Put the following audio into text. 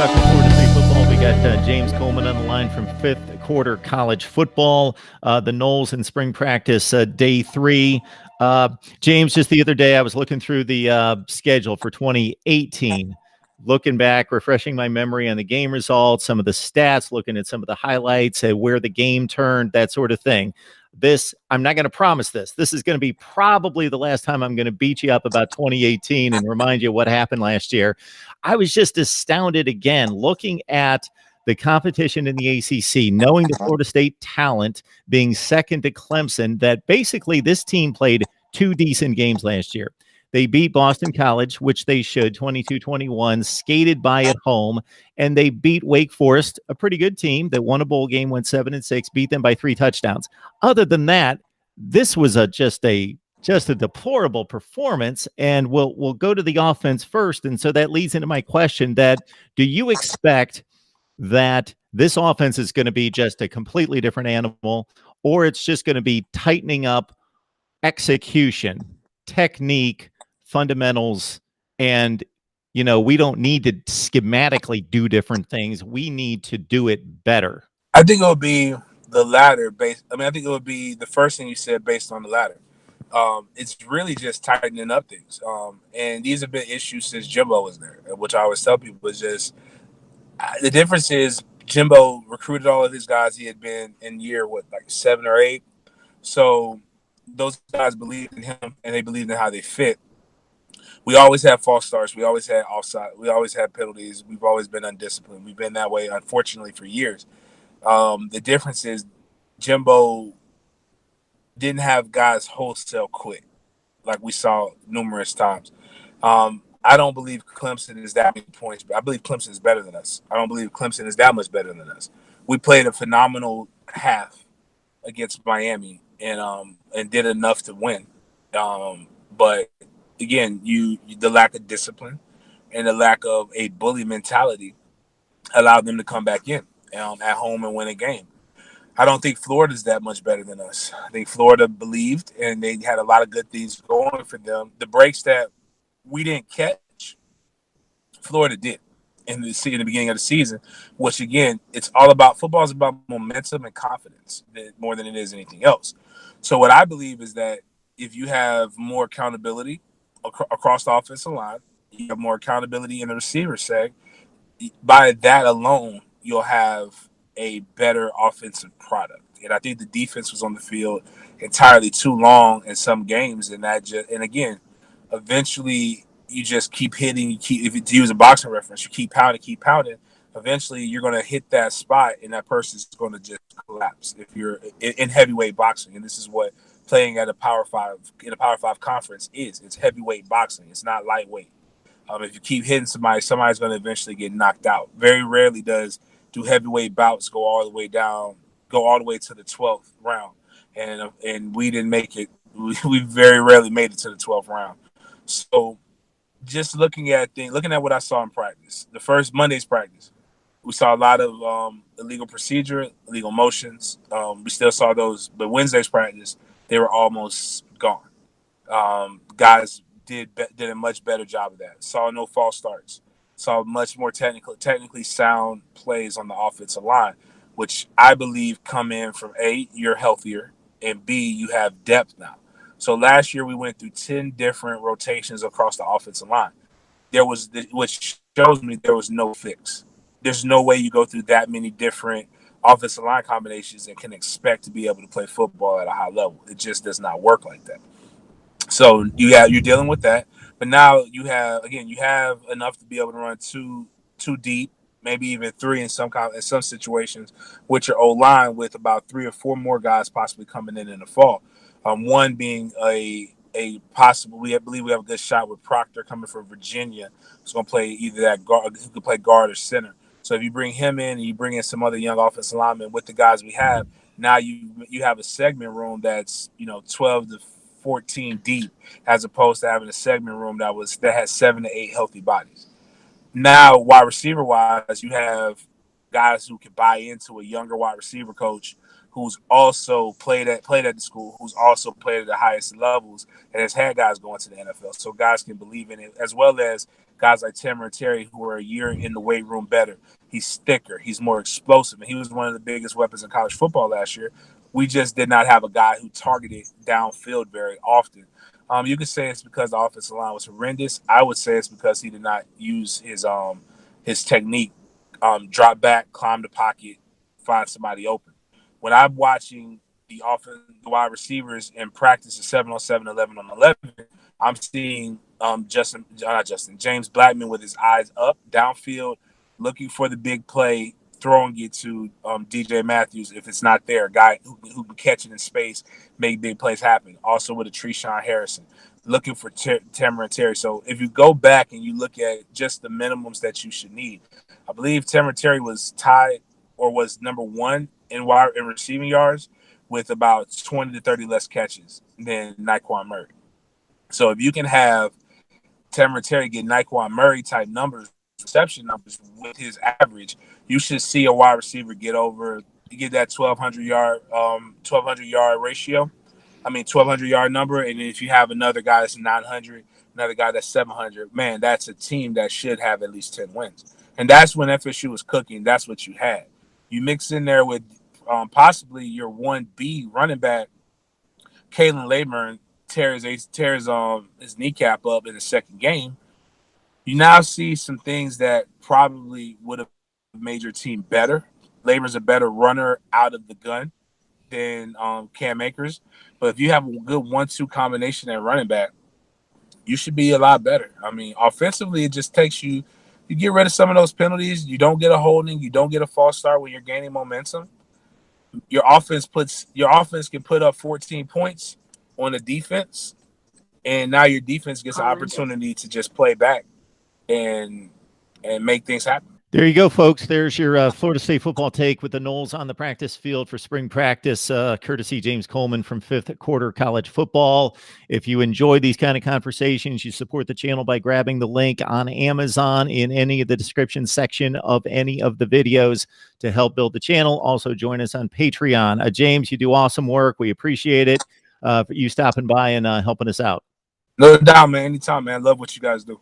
talking 4-3 football. We got James Coleman on the line from fifth quarter college football. The Noles in spring practice, day 3. James, just the other day, I was looking through the schedule for 2018, looking back, refreshing my memory on the game results, some of the stats, looking at some of the highlights, where the game turned, that sort of thing. I'm not going to promise this. This is going to be probably the last time I'm going to beat you up about 2018 and remind you what happened last year. I was just astounded again, looking at the competition in the ACC, knowing the Florida State talent being second to Clemson, that basically this team played 2 decent games last year. They beat Boston College, which they should, 22-21, skated by at home, and they beat Wake Forest, a pretty good team that won a bowl game, went 7-6, beat them by 3 touchdowns. Other than that, this was just a deplorable performance, and we'll go to the offense first. And so that leads into my question: that do you expect that this offense is going to be just a completely different animal, or it's just going to be tightening up execution, technique, fundamentals, and we don't need to schematically do different things. We need to do it better? I think it would be the latter. I think it would be the first thing you said based on the latter. It's really just tightening up things. And these have been issues since Jimbo was there, which I always tell people is just the difference is Jimbo recruited all of his guys. He had been in year, 7 or 8. So those guys believed in him and they believed in how they fit. We always had false starts. We always had offside. We always had penalties. We've always been undisciplined. We've been that way, unfortunately, for years. The difference is Jimbo didn't have guys wholesale quit like we saw numerous times. I don't believe Clemson is that many points, but I believe Clemson is better than us. I don't believe Clemson is that much better than us. We played a phenomenal half against Miami and did enough to win. But again, the lack of discipline and the lack of a bully mentality allowed them to come back in at home and win a game. I don't think Florida's that much better than us. I think Florida believed, and they had a lot of good things going for them. The breaks that we didn't catch, Florida did in the beginning of the season, which, again, it's all about – football is about momentum and confidence more than it is anything else. So what I believe is that if you have more accountability across the offensive line, you have more accountability in the receiver seg, by that alone, you'll have a better offensive product. And I think the defense was on the field entirely too long in some games, and again, eventually you just keep hitting. If to use a boxing reference, you keep pounding. Eventually, you're going to hit that spot, and that person's going to just collapse. If you're in heavyweight boxing, and this is what playing at a Power 5 in a Power 5 conference is. It's heavyweight boxing. It's not lightweight. If you keep hitting somebody's going to eventually get knocked out. Very rarely do heavyweight bouts go all the way to the 12th round, and we didn't make it. We very rarely made it to the 12th round. So, just looking at what I saw in practice, the first Monday's practice, we saw a lot of illegal procedure, illegal motions. We still saw those, but Wednesday's practice, they were almost gone. Guys did a much better job of that. Saw no false starts. Saw much more technically sound plays on the offensive line, which I believe come in from A, you're healthier, and B, you have depth now. So last year we went through 10 different rotations across the offensive line. Which shows me there was no fix. There's no way you go through that many different offensive line combinations and can expect to be able to play football at a high level. It just does not work like that. So you're dealing with that, but now you have enough to be able to run two deep, maybe even 3 in some situations, with your O line, with about 3 or 4 more guys possibly coming in the fall. One being a possible. I believe we have a good shot with Proctor coming from Virginia. He's going to play either that guard, who could play guard or center. So if you bring him in and you bring in some other young offensive linemen with the guys we have, now you have a segment room that's 12 to 14 deep, as opposed to having a segment room that has 7 to 8 healthy bodies. Now, wide receiver wise, you have guys who can buy into a younger wide receiver coach who's also played at the school, who's also played at the highest levels, and has had guys going to the NFL, so guys can believe in it, as well as guys like Tim or Terry, who are a year in the weight room better. He's thicker, he's more explosive, and he was one of the biggest weapons in college football last year. We just did not have a guy who targeted downfield very often. You could say it's because the offensive line was horrendous. I would say it's because he did not use his technique, drop back, climb the pocket, find somebody open. When I'm watching the wide receivers in practice at 7-on-7, 11-on-11, I'm seeing James Blackman with his eyes up downfield, looking for the big play, throwing it to DJ Matthews if it's not there, a guy who can catch it in space, make big plays happen. Also with a Treshaun Harrison, looking for Tamara and Terry. So if you go back and you look at just the minimums that you should need, I believe Tamara Terry was tied or was number one in receiving yards with about 20 to 30 less catches than Naquan Murray. So if you can have Tamara Terry get Naquan Murray type numbers, reception numbers with his average, you should see a wide receiver get that 1,200 yard ratio. 1,200 yard number. And if you have another guy that's 900, another guy that's 700, man, that's a team that should have at least 10 wins. And that's when FSU was cooking. That's what you had. You mix in there with possibly your 1B running back, Kalen Layburn, tears his kneecap up in the second game. You now see some things that probably would have made your team better. Labor's a better runner out of the gun than Cam Akers. But if you have a good 1-2 combination at running back, you should be a lot better. Offensively, it just takes you get rid of some of those penalties. You don't get a holding. You don't get a false start when you're gaining momentum. Your offense can put up 14 points on the defense, and now your defense gets an opportunity to just play back and make things happen. There you go, folks. There's your Florida State football take with the Noles on the practice field for spring practice, courtesy James Coleman from Fifth Quarter College Football. If you enjoy these kind of conversations, you support the channel by grabbing the link on Amazon in any of the description section of any of the videos to help build the channel. Also, join us on Patreon. James, you do awesome work. We appreciate it for you stopping by and helping us out. No doubt, man. Anytime, man. Love what you guys do.